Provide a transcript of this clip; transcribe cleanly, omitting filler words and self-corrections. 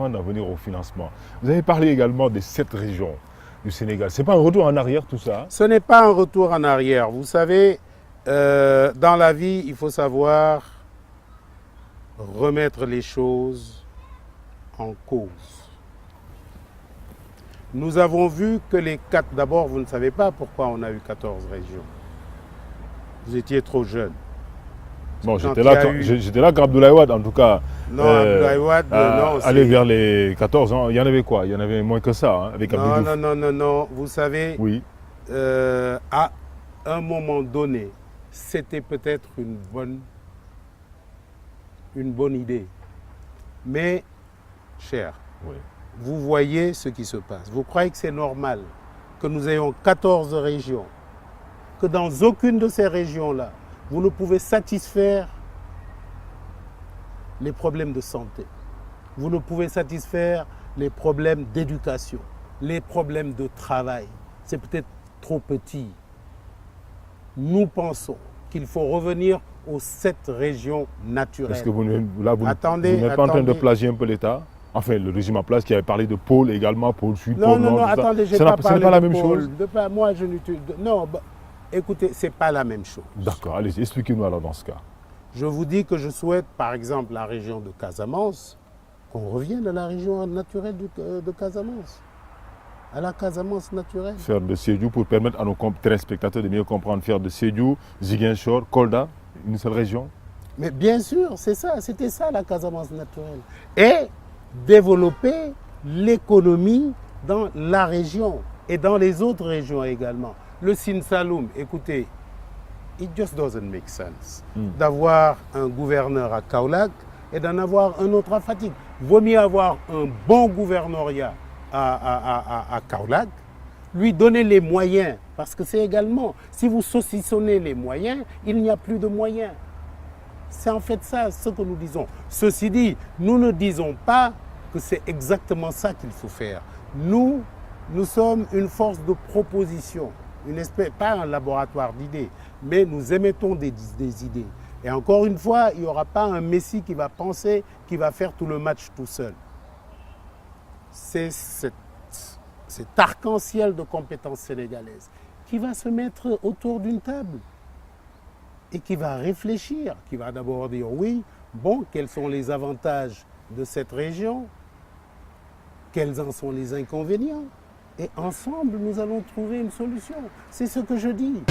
avant d'en venir au financement, vous avez parlé également des 7 régions du Sénégal. Ce n'est pas un retour en arrière tout ça? Ce n'est pas un retour en arrière. Vous savez, dans la vie, il faut savoir remettre les choses en cause. Nous avons vu que les 4... D'abord, vous ne savez pas pourquoi on a eu 14 régions. Vous étiez trop jeune. Bon, j'étais là quand Abdoulaye Wade, en tout cas, non, Abdoulaye Wade, non, allait vers les 14 ans. Il y en avait quoi? Il y en avait moins que ça, hein, avec Abdou Diouf. Non. Vous savez, oui. À un moment donné, c'était peut-être une bonne idée. Mais, cher, oui. Vous voyez ce qui se passe. Vous croyez que c'est normal que nous ayons 14 régions, que dans aucune de ces régions-là, vous ne pouvez satisfaire les problèmes de santé. Vous ne pouvez satisfaire les problèmes d'éducation, les problèmes de travail. C'est peut-être trop petit. Nous pensons qu'il faut revenir aux 7 régions naturelles. Est-ce que vous n'êtes pas en train de plagier un peu l'État? Enfin, le régime en place qui avait parlé de pôle également, pôle sud, pôle nord. Non, attendez, je n'ai pas parlé de pôle. Ce n'est pas la même chose. Moi, je n'utilise... Non, écoutez, ce n'est pas la même chose. D'accord, allez-y, expliquez-nous alors dans ce cas. Je vous dis que je souhaite, par exemple, la région de Casamance, qu'on revienne à la région naturelle de Casamance. À la Casamance naturelle. Faire de Sédhiou, pour permettre à nos téléspectateurs de mieux comprendre, faire de Sédhiou, Ziguinchor, Kolda, une seule région? Mais bien sûr, c'est ça, c'était ça la Casamance naturelle. Et développer l'économie dans la région et dans les autres régions également. Le Sine Saloum, écoutez, it just doesn't make sense d'avoir un gouverneur à Kaolack et d'en avoir un autre à Fatick. Vaut mieux avoir un bon gouvernorat à Kaolack, lui donner les moyens, parce que c'est également, si vous saucissonnez les moyens, il n'y a plus de moyens. C'est en fait ça ce que nous disons. Ceci dit, nous ne disons pas que c'est exactement ça qu'il faut faire. Nous sommes une force de proposition, pas un laboratoire d'idées, mais nous émettons des idées. Et encore une fois, il n'y aura pas un Messi qui va penser qu'il va faire tout le match tout seul. C'est cet arc-en-ciel de compétences sénégalaises qui va se mettre autour d'une table et qui va réfléchir, qui va d'abord dire oui, bon, quels sont les avantages de cette région, quels en sont les inconvénients, et ensemble nous allons trouver une solution. C'est ce que je dis.